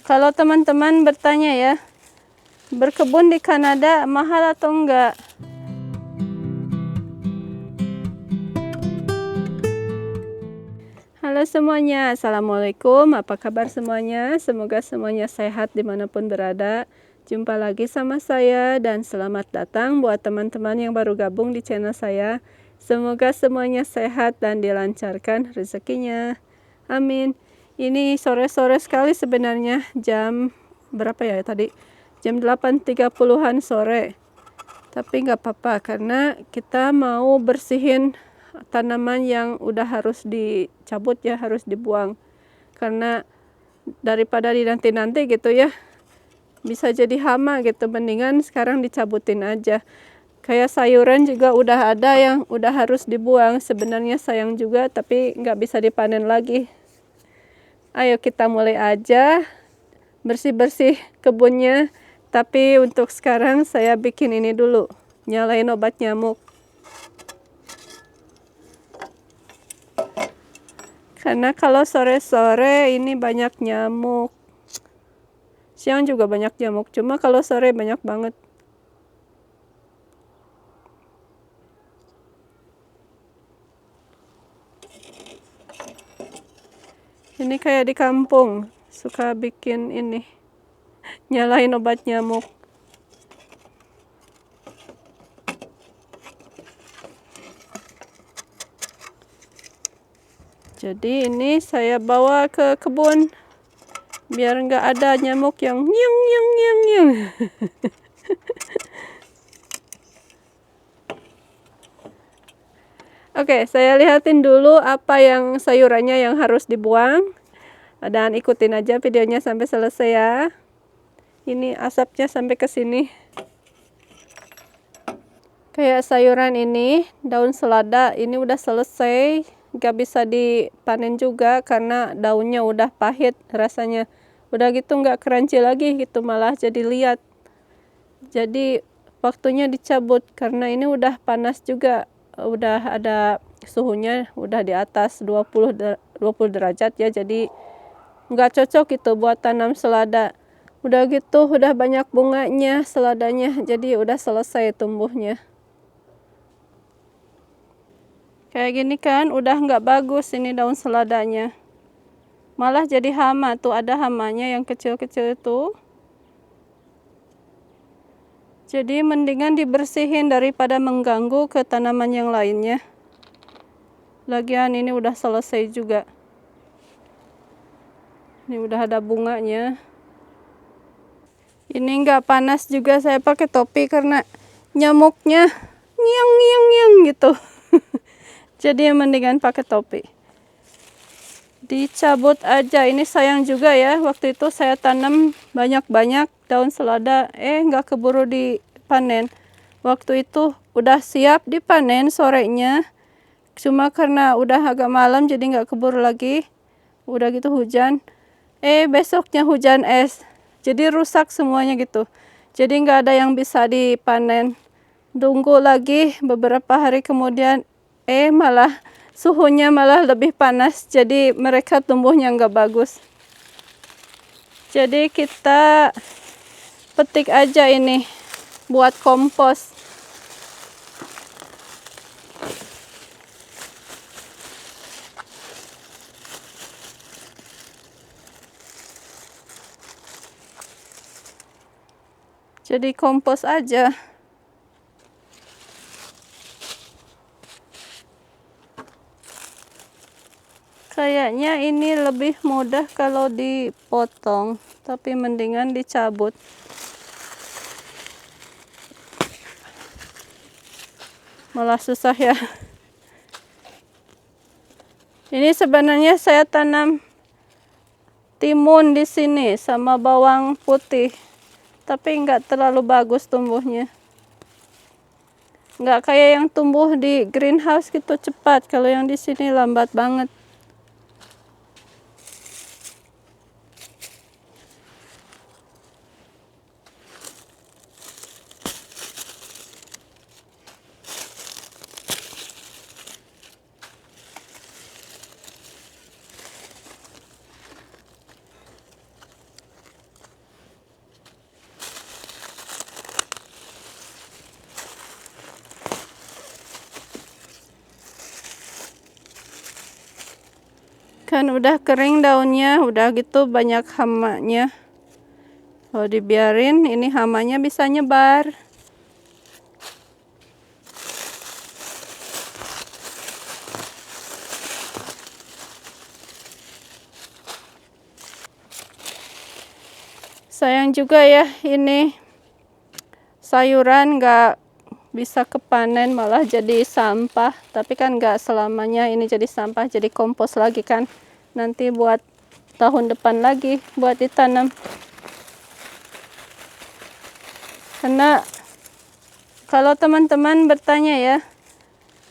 Kalau teman-teman bertanya ya, berkebun di Kanada mahal atau enggak? Halo semuanya, Assalamualaikum, apa kabar semuanya? Semoga semuanya sehat dimanapun berada. Jumpa lagi sama saya dan selamat datang buat teman-teman yang baru gabung di channel saya. Semoga semuanya sehat dan dilancarkan rezekinya. Amin. Ini sore-sore sekali sebenarnya, jam berapa ya tadi? Jam 8.30-an sore. Tapi nggak apa-apa karena kita mau bersihin tanaman yang udah harus dicabut ya, harus dibuang. Karena daripada dinanti-nanti gitu ya, bisa jadi hama gitu, mendingan sekarang dicabutin aja. Kayak sayuran juga udah ada yang udah harus dibuang, sebenarnya sayang juga tapi nggak bisa dipanen lagi. Ayo kita mulai aja bersih-bersih kebunnya. Tapi untuk sekarang saya bikin ini dulu, nyalain obat nyamuk. Karena kalau sore-sore ini banyak nyamuk. Siang juga banyak nyamuk, cuma kalau sore banyak banget. Ini kayak di kampung, suka bikin ini, nyalain obat nyamuk. Jadi ini saya bawa ke kebun, biar nggak ada nyamuk yang nyeng nyeng nyeng nyeng. Oke, saya lihatin dulu apa yang sayurannya yang harus dibuang. Dan ikutin aja videonya sampai selesai ya. Ini asapnya sampai ke sini. Kayak sayuran ini, daun selada ini udah selesai. Gak bisa dipanen juga karena daunnya udah pahit rasanya. Udah gitu nggak crunchy lagi gitu, malah jadi liat. Jadi waktunya dicabut karena ini udah panas juga. Udah ada suhunya udah di atas 20 derajat ya, jadi nggak cocok gitu buat tanam selada. Udah gitu udah banyak bunganya seladanya, jadi udah selesai tumbuhnya. Kayak gini kan udah nggak bagus ini daun seladanya, malah jadi hama. Tuh ada hamanya yang kecil-kecil itu. Jadi mendingan dibersihin daripada mengganggu ke tanaman yang lainnya. Lagian ini udah selesai juga. Ini udah ada bunganya. Ini nggak panas juga, saya pakai topi karena nyamuknya ngiang ngiang ngiang gitu. Jadi mendingan pakai topi. Dicabut aja. Ini sayang juga ya, waktu itu saya tanam banyak-banyak daun selada, nggak keburu dipanen. Waktu itu udah siap dipanen sorenya, cuma karena udah agak malam jadi nggak keburu lagi. Udah gitu hujan, besoknya hujan es, jadi rusak semuanya gitu. Jadi nggak ada yang bisa dipanen. Tunggu lagi beberapa hari kemudian, malah suhunya malah lebih panas, jadi mereka tumbuhnya nggak bagus. Jadi kita petik aja ini buat kompos. Jadi kompos aja. Kayaknya ini lebih mudah kalau dipotong, tapi mendingan dicabut. Malah susah ya. Ini sebenarnya saya tanam timun di sini sama bawang putih, tapi nggak terlalu bagus tumbuhnya. Nggak kayak yang tumbuh di greenhouse gitu cepat, kalau yang di sini lambat banget. Kan udah kering daunnya, udah gitu banyak hamanya. Kalau dibiarin, ini hamanya bisa nyebar. Sayang juga ya, ini sayuran nggak bisa kepanen, malah jadi sampah. Tapi kan nggak selamanya ini jadi sampah, jadi kompos lagi kan. Nanti buat tahun depan lagi buat ditanam. Karena kalau teman-teman bertanya ya,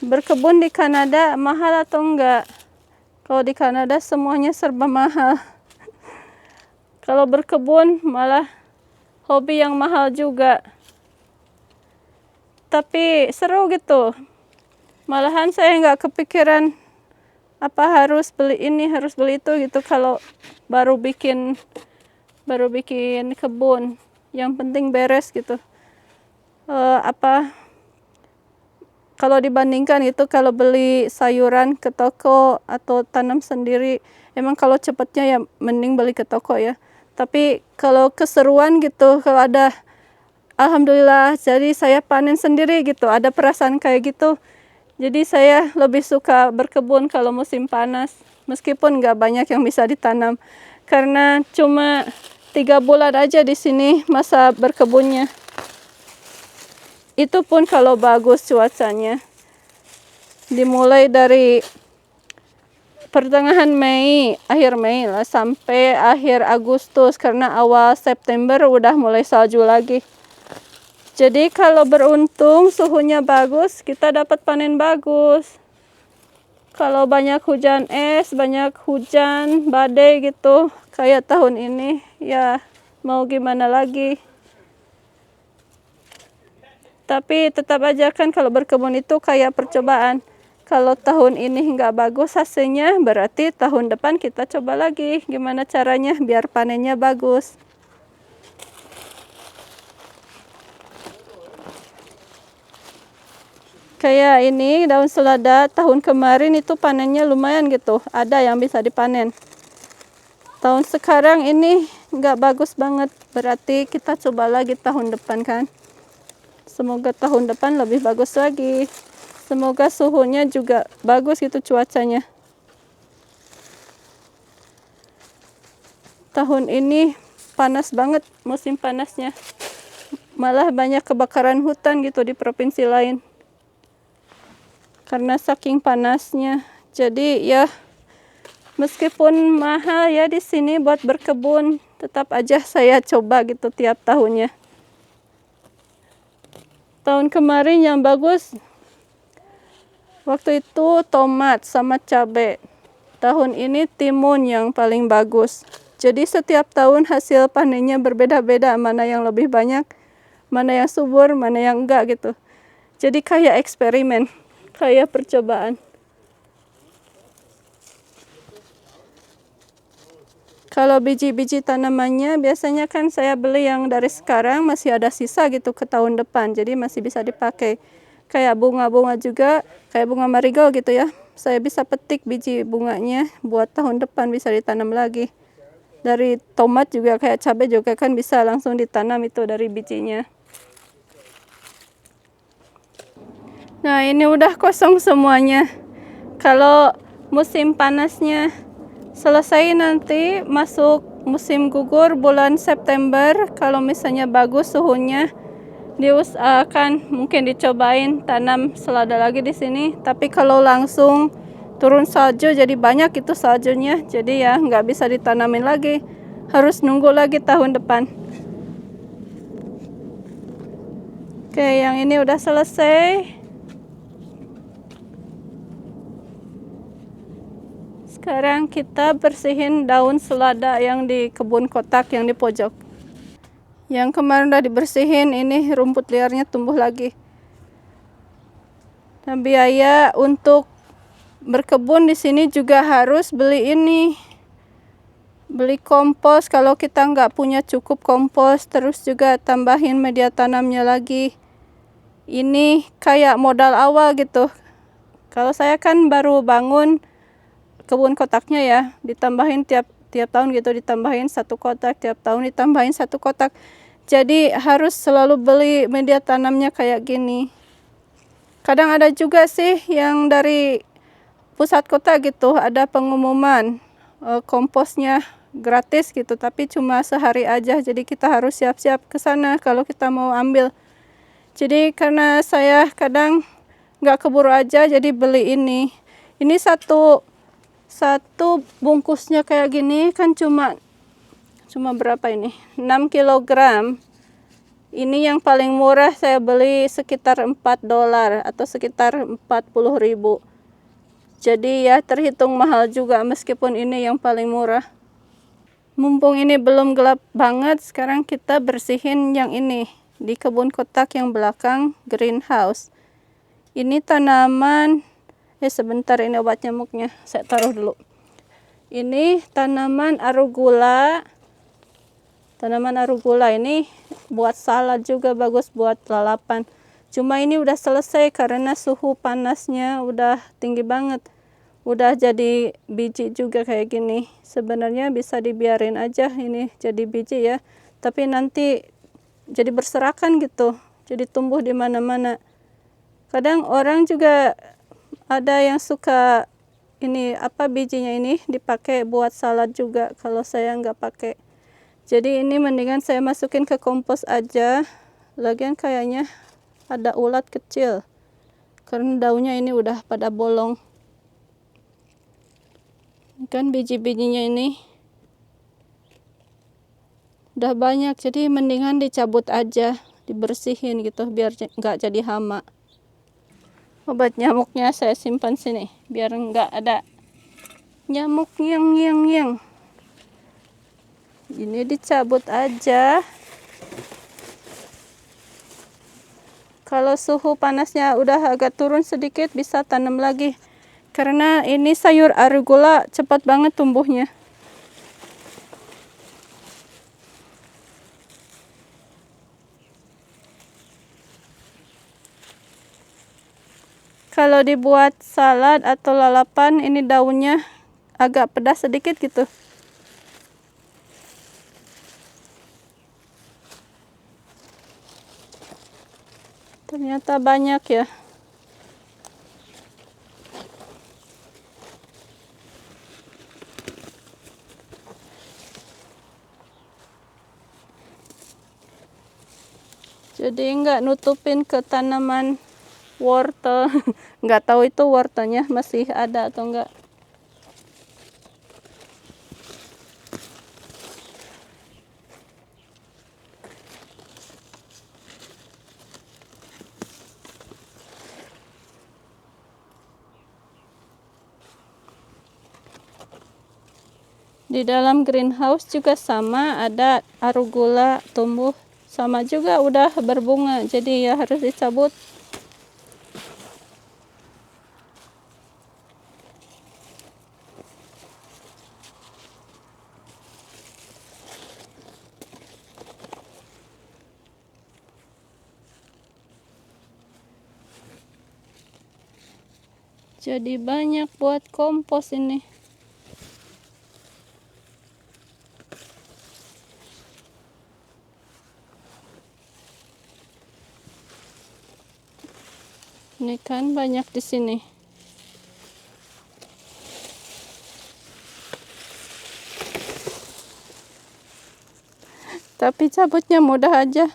berkebun di Kanada mahal atau enggak? Kalau di Kanada semuanya serba mahal. Kalau berkebun malah hobi yang mahal juga. Tapi seru gitu. Malahan saya nggak kepikiran apa harus beli ini, harus beli itu gitu kalau baru bikin kebun. Yang penting beres gitu. Kalau dibandingkan itu kalau beli sayuran ke toko atau tanam sendiri, emang kalau cepatnya ya mending beli ke toko ya. Tapi kalau keseruan gitu, kalau ada, alhamdulillah, jadi saya panen sendiri gitu, ada perasaan kayak gitu. Jadi saya lebih suka berkebun kalau musim panas, meskipun nggak banyak yang bisa ditanam, karena cuma 3 bulan aja di sini masa berkebunnya. Itu pun kalau bagus cuacanya. Dimulai dari pertengahan Mei, akhir Mei lah, sampai akhir Agustus, karena awal September udah mulai salju lagi. Jadi kalau beruntung suhunya bagus, kita dapat panen bagus. Kalau banyak hujan es, banyak hujan badai gitu, kayak tahun ini, ya mau gimana lagi. Tapi tetap aja kan kalau berkebun itu kayak percobaan. Kalau tahun ini nggak bagus hasilnya, berarti tahun depan kita coba lagi gimana caranya biar panennya bagus. Kayak ini daun selada tahun kemarin itu panennya lumayan gitu, ada yang bisa dipanen. Tahun sekarang ini nggak bagus banget, berarti kita coba lagi tahun depan kan. Semoga tahun depan lebih bagus lagi. Semoga suhunya juga bagus gitu cuacanya. Tahun ini panas banget musim panasnya. Malah banyak kebakaran hutan gitu di provinsi lain. Karena saking panasnya. Jadi ya meskipun mahal ya di sini buat berkebun, tetap aja saya coba gitu tiap tahunnya. Tahun kemarin yang bagus waktu itu tomat sama cabai. Tahun ini timun yang paling bagus. Jadi setiap tahun hasil panennya berbeda-beda, mana yang lebih banyak, mana yang subur, mana yang enggak gitu. Jadi kayak eksperimen, kayak percobaan. Kalau biji-biji tanamannya biasanya kan saya beli yang dari sekarang masih ada sisa gitu ke tahun depan, jadi masih bisa dipakai. Kayak bunga-bunga juga, kayak bunga marigold gitu ya. Saya bisa petik biji bunganya buat tahun depan bisa ditanam lagi. Dari tomat juga kayak cabai juga kan bisa langsung ditanam itu dari bijinya. Nah, ini udah kosong semuanya. Kalau musim panasnya selesai nanti masuk musim gugur bulan September. Kalau misalnya bagus suhunya, diusahakan mungkin dicobain tanam selada lagi di sini. Tapi kalau langsung turun salju jadi banyak itu saljunya, jadi ya nggak bisa ditanamin lagi, harus nunggu lagi tahun depan. Oke, yang ini udah selesai. Sekarang kita bersihin daun selada yang di kebun kotak yang di pojok. Yang kemarin udah dibersihin, ini rumput liarnya tumbuh lagi. Nah, biaya untuk berkebun di sini juga harus beli ini. Beli kompos kalau kita nggak punya cukup kompos, terus juga tambahin media tanamnya lagi. Ini kayak modal awal gitu. Kalau saya kan baru bangun, kebun kotaknya ya, ditambahin tiap tahun gitu, ditambahin 1 kotak, tiap tahun ditambahin 1 kotak. Jadi harus selalu beli media tanamnya kayak gini. Kadang ada juga sih yang dari pusat kota gitu, ada pengumuman komposnya gratis gitu, tapi cuma sehari aja. Jadi kita harus siap-siap ke sana kalau kita mau ambil. Jadi karena saya kadang nggak keburu aja, jadi beli ini. Ini satu bungkusnya kayak gini kan cuma berapa ini? 6 kilogram. Ini yang paling murah saya beli sekitar $4 atau sekitar 40.000. Jadi ya terhitung mahal juga meskipun ini yang paling murah. Mumpung ini belum gelap banget, sekarang kita bersihin yang ini di kebun kotak yang belakang greenhouse. Ini tanaman, sebentar, ini obat nyamuknya saya taruh dulu. Ini tanaman arugula. Tanaman arugula ini buat salad juga bagus, buat lalapan. Cuma ini udah selesai karena suhu panasnya udah tinggi banget. Udah jadi biji juga kayak gini. Sebenarnya bisa dibiarin aja ini jadi biji ya. Tapi nanti jadi berserakan gitu. Jadi tumbuh di mana-mana. Kadang orang juga ada yang suka ini bijinya ini dipakai buat salad juga, kalau saya nggak pakai. Jadi ini mendingan saya masukin ke kompos aja. Lagian kayaknya ada ulat kecil karena daunnya ini udah pada bolong kan, biji-bijinya ini udah banyak, jadi mendingan dicabut aja, dibersihin gitu biar nggak jadi hama. Obat nyamuknya saya simpan sini biar nggak ada nyamuk yang ini dicabut aja. Kalau suhu panasnya udah agak turun sedikit bisa tanam lagi, karena ini sayur arugula cepat banget tumbuhnya. Kalau dibuat salad atau lalapan, ini daunnya agak pedas sedikit gitu. Ternyata banyak ya. Jadi nggak nutupin ke tanaman wortel. Nggak tahu itu wortelnya masih ada atau enggak. Di dalam greenhouse juga sama, ada arugula tumbuh, sama juga udah berbunga, jadi ya harus dicabut. Jadi banyak buat kompos ini. Ini kan banyak di sini. Tapi cabutnya mudah aja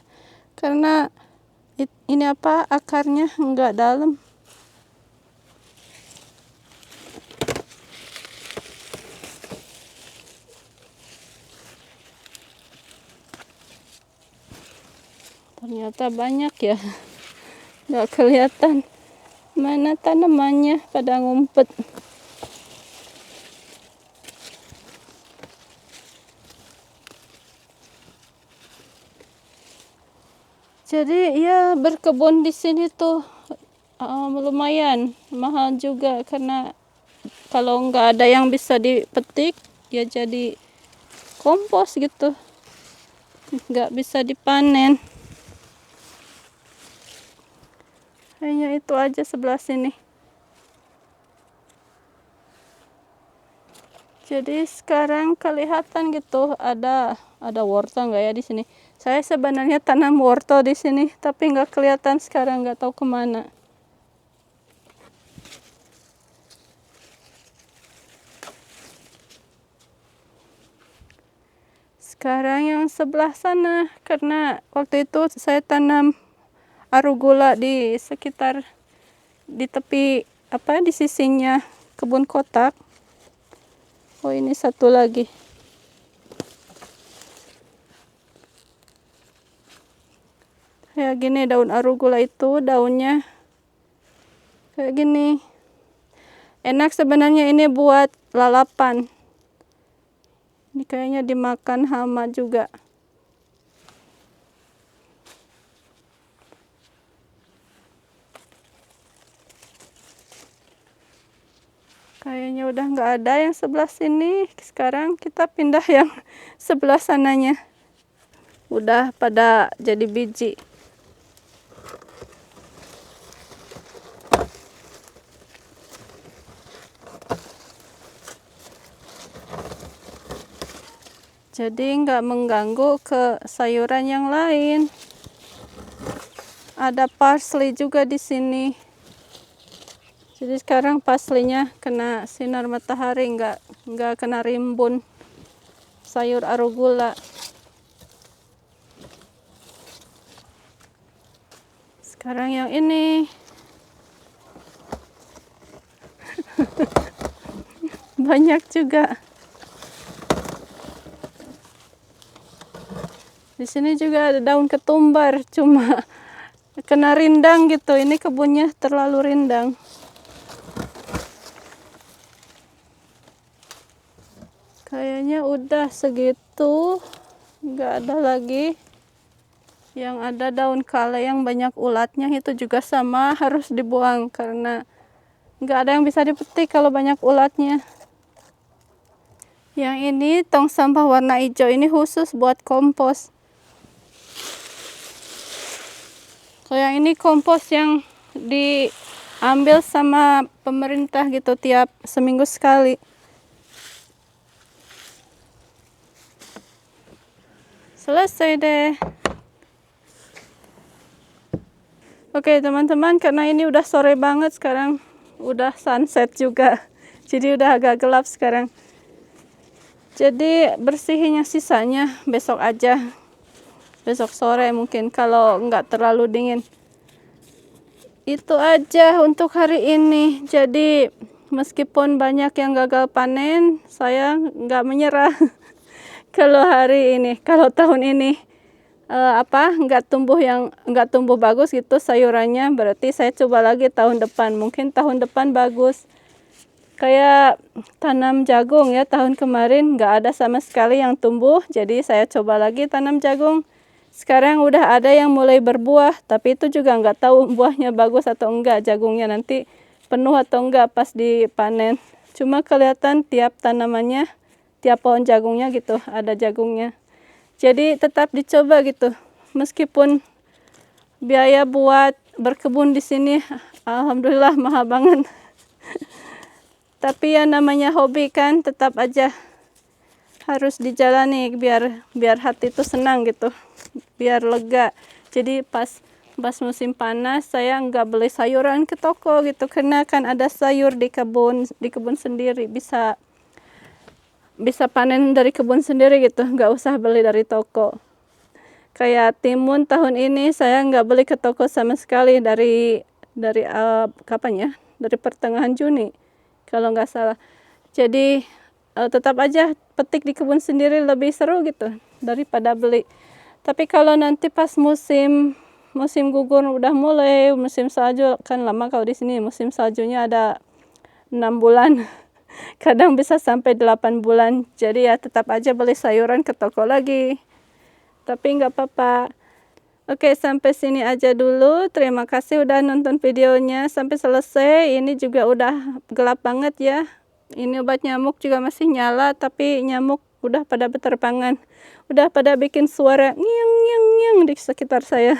karena ini akarnya enggak dalam. Ternyata banyak ya. Nggak kelihatan mana tanamannya, pada ngumpet. Jadi ya berkebun di sini tuh lumayan mahal juga, karena kalau nggak ada yang bisa dipetik ya jadi kompos gitu, nggak bisa dipanen. Hanya itu aja sebelah sini. Jadi sekarang kelihatan gitu ada wortel nggak ya di sini. Saya sebenarnya tanam wortel di sini, tapi nggak kelihatan sekarang, nggak tahu kemana. Sekarang yang sebelah sana, karena waktu itu saya tanam arugula di sekitar di tepi di sisinya kebun kotak. Oh, ini satu lagi. Kayak gini daun arugula itu, daunnya kayak gini. Enak sebenarnya ini buat lalapan. Ini kayaknya dimakan hama juga. Kayaknya udah nggak ada yang sebelah sini. Sekarang kita pindah yang sebelah sananya. Udah pada jadi biji. Jadi nggak mengganggu ke sayuran yang lain. Ada parsley juga di sini. Jadi sekarang parsleynya kena sinar matahari, nggak kena rimbun sayur arugula. Sekarang yang ini banyak juga. Di sini juga ada daun ketumbar, cuma kena rindang gitu. Ini kebunnya terlalu rindang. Kayaknya udah segitu, nggak ada lagi. Yang ada daun kale yang banyak ulatnya itu juga sama, harus dibuang karena nggak ada yang bisa dipetik kalau banyak ulatnya. Yang ini tong sampah warna hijau ini khusus buat kompos. Kalau yang ini kompos yang diambil sama pemerintah gitu tiap seminggu sekali. Selesai deh. Oke teman-teman, karena ini udah sore banget sekarang, udah sunset juga. Jadi udah agak gelap sekarang. Jadi bersihin yang sisanya besok aja. Besok sore mungkin kalau nggak terlalu dingin. Itu aja untuk hari ini. Jadi meskipun banyak yang gagal panen, saya nggak menyerah. Kalau hari ini, kalau tahun ini nggak tumbuh bagus gitu sayurannya, berarti saya coba lagi tahun depan. Mungkin tahun depan bagus. Kayak tanam jagung ya, tahun kemarin nggak ada sama sekali yang tumbuh, jadi saya coba lagi tanam jagung. Sekarang udah ada yang mulai berbuah, tapi itu juga nggak tahu buahnya bagus atau enggak, jagungnya nanti penuh atau enggak pas dipanen. Cuma kelihatan tiap tanamannya, tiap pohon jagungnya gitu, ada jagungnya. Jadi tetap dicoba gitu. Meskipun biaya buat berkebun di sini, alhamdulillah mahal banget. Tapi ya namanya hobi kan, tetap aja harus dijalani biar hati itu senang gitu, biar lega. Jadi pas musim panas saya nggak beli sayuran ke toko gitu, karena kan ada sayur di kebun sendiri, bisa panen dari kebun sendiri gitu, nggak usah beli dari toko. Kayak timun tahun ini saya nggak beli ke toko sama sekali dari kapan ya, dari pertengahan Juni kalau nggak salah. Jadi tetap aja petik di kebun sendiri lebih seru gitu daripada beli. Tapi kalau nanti pas musim gugur udah mulai, musim salju kan lama kalau di sini, musim saljunya ada 6 bulan. Kadang bisa sampai 8 bulan. Jadi ya tetap aja beli sayuran ke toko lagi. Tapi nggak apa-apa. Oke, sampai sini aja dulu. Terima kasih udah nonton videonya sampai selesai. Ini juga udah gelap banget ya. Ini obat nyamuk juga masih nyala, tapi nyamuk udah pada berterbangan. Udah pada bikin suara nyeng nyeng nyeng di sekitar saya.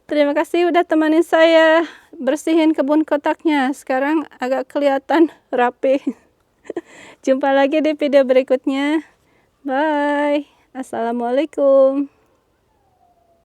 Terima kasih udah temanin saya bersihin kebun kotaknya. Sekarang agak kelihatan rapi. Jumpa lagi di video berikutnya. Bye. Assalamualaikum.